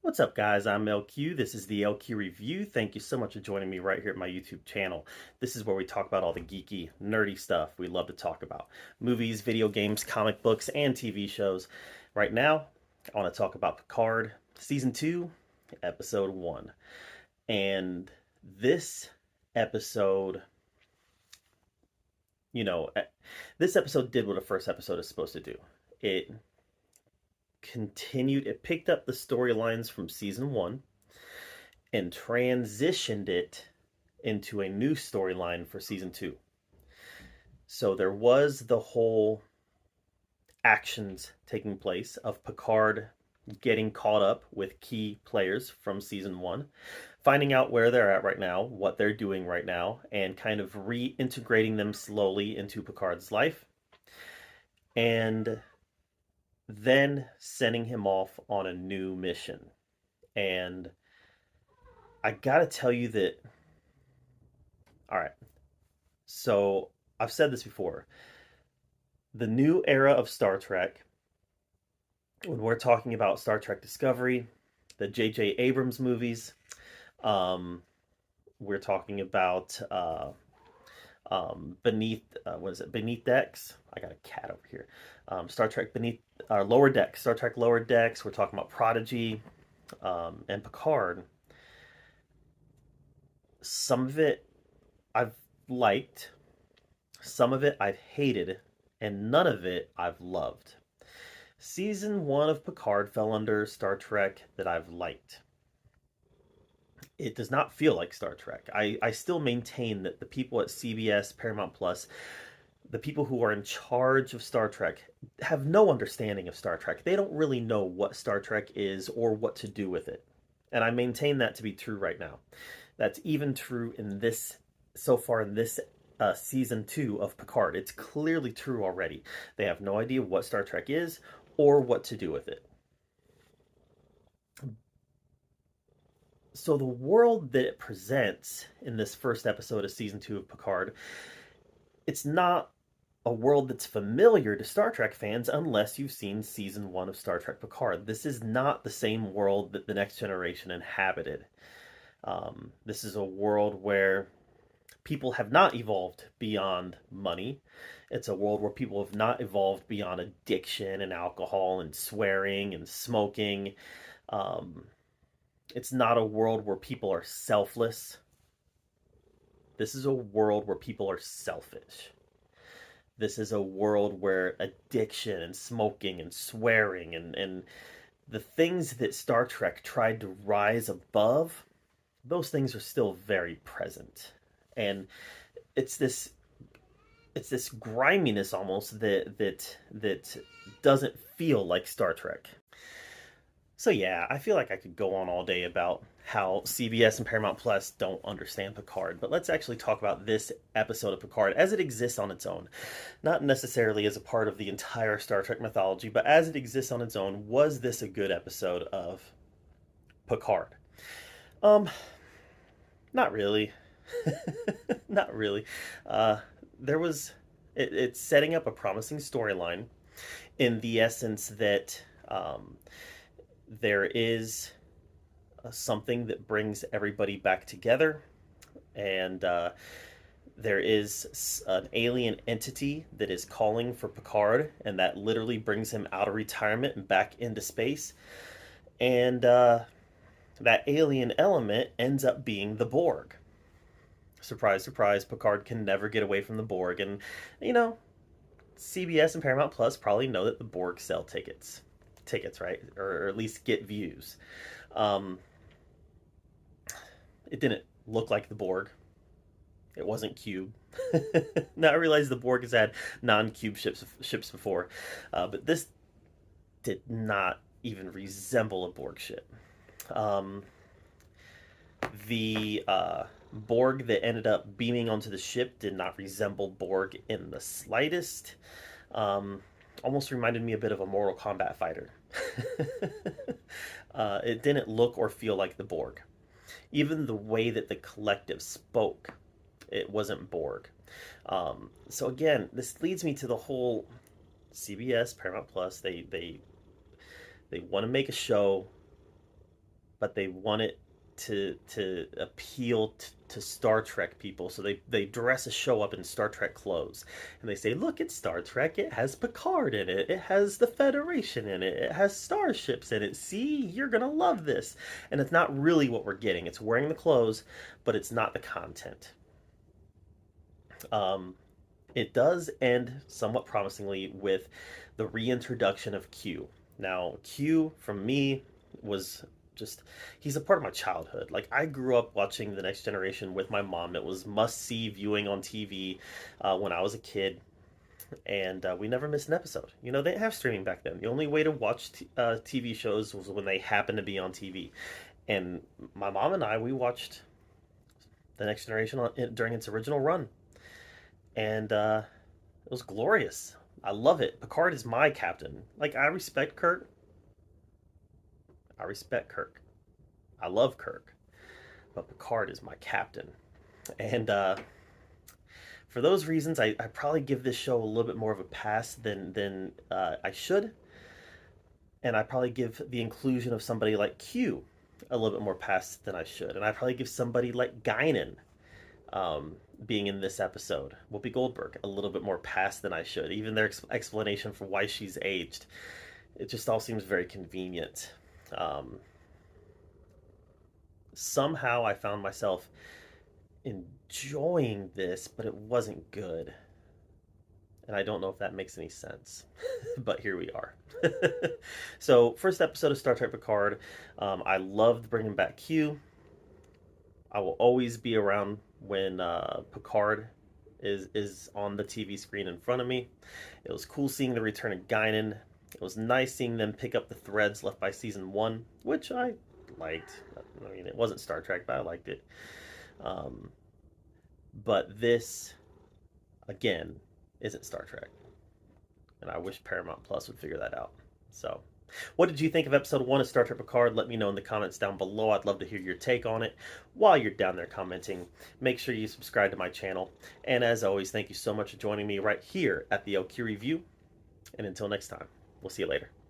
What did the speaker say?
What's up, guys? I'm LQ. This is the LQ Review. Thank you so much for joining me right here at my YouTube channel. This is where we talk about all the geeky, nerdy stuff we love to talk about. Movies, video games, comic books, and TV shows. Right now, I want to talk about Picard, Season 2, Episode 1. And this episode, you know, eh, this episode did what a first episode is supposed to do. It picked up the storylines from Season 1 and transitioned it into a new storyline for season 2. So there was the whole actions taking place of Picard getting caught up with key players from season 1, finding out where they're at right now, what they're doing right now, and kind of reintegrating them slowly into Picard's life, and then sending him off on a new mission. And I gotta tell you that, all right, so I've said this before. The new era of Star Trek, when we're talking about Star Trek Discovery, the J.J. Abrams movies, um, we're talking about what is it? Beneath Decks. I got a cat over here. Star Trek Beneath Lower Decks. Star Trek Lower Decks. We're talking about Prodigy and Picard. Some of it I've liked, some of it I've hated, and none of it I've loved. Season 1 of Picard fell under Star Trek that I've liked. It does not feel like Star Trek. I still maintain that the people at CBS, Paramount Plus, the people who are in charge of Star Trek, have no understanding of Star Trek. They don't really know what Star Trek is or what to do with it. And I maintain that to be true right now. That's even true in this, so far in this season 2 of Picard. It's clearly true already. They have no idea what Star Trek is or what to do with it. So the world that it presents in this first episode of season 2 of Picard, it's not a world that's familiar to Star Trek fans unless you've seen season 1 of Star Trek Picard. This is not the same world that the Next Generation inhabited. This is a world where people have not evolved beyond money. It's a world where people have not evolved beyond addiction and alcohol and swearing and smoking. Um, it's not a world where people are selfless. This is a world where people are selfish. This is a world where addiction and smoking and swearing and the things that Star Trek tried to rise above, those things are still very present. And it's this griminess almost that doesn't feel like Star Trek. So yeah, I feel like I could go on all day about how CBS and Paramount Plus don't understand Picard, but let's actually talk about this episode of Picard as it exists on its own. Not necessarily as a part of the entire Star Trek mythology, but as it exists on its own. Was this a good episode of Picard? Um, Not really. Not really. Uh, there was it's setting up a promising storyline in the essence that there is something that brings everybody back together, and there is an alien entity that is calling for Picard, and that literally brings him out of retirement and back into space. And that alien element ends up being the Borg. Surprise, surprise, Picard can never get away from the Borg. And, you know, CBS and Paramount Plus probably know that the Borg sell tickets. Tickets, right? Or at least get views. Um, it didn't look like the Borg. It wasn't cube. Now I realize the Borg has had non-cube ships before, but this did not even resemble a Borg ship. Um, the Borg that ended up beaming onto the ship did not resemble Borg in the slightest. Almost reminded me a bit of a Mortal Kombat fighter. It didn't look or feel like the Borg. Even the way that the collective spoke, it wasn't Borg. So again, this leads me to the whole CBS, Paramount Plus. They want to make a show but they want it to appeal to Star Trek people. So they dress a show up in Star Trek clothes, and they say, "Look, it's Star Trek. It has Picard in it. It has the Federation in it. It has starships in it. See, you're gonna love this." And it's not really what we're getting. It's wearing the clothes, but it's not the content. Um, it does end somewhat promisingly with the reintroduction of Q. Now, Q, from me, was just, he's a part of my childhood. Like, I grew up watching The Next Generation with my mom. It was must-see viewing on TV when I was a kid, and we never missed an episode. You know, they didn't have streaming back then. The only way to watch TV shows was when they happened to be on TV. And my mom and I, we watched The Next Generation during its original run, and it was glorious. I love it. Picard is my captain. Like, I respect Kirk. I respect Kirk. I love Kirk. But Picard is my captain. And for those reasons, I probably give this show a little bit more of a pass than I should. And I probably give the inclusion of somebody like Q a little bit more pass than I should. And I probably give somebody like Guinan, being in this episode, Whoopi Goldberg, a little bit more pass than I should. Even their explanation for why she's aged, it just all seems very convenient. Somehow I found myself enjoying this, but it wasn't good. And I don't know if that makes any sense. But here we are. So, first episode of Star Trek Picard. I loved bringing back Q. I will always be around when Picard is on the TV screen in front of me. It was cool seeing the return of Guinan. It was nice seeing them pick up the threads left by season 1, which I liked. I mean, it wasn't Star Trek, but I liked it. But this, again, isn't Star Trek. And I wish Paramount Plus would figure that out. So, what did you think of episode 1 of Star Trek Picard? Let me know in the comments down below. I'd love to hear your take on it. While you're down there commenting, make sure you subscribe to my channel. And as always, thank you so much for joining me right here at the LQ Review. And until next time, we'll see you later.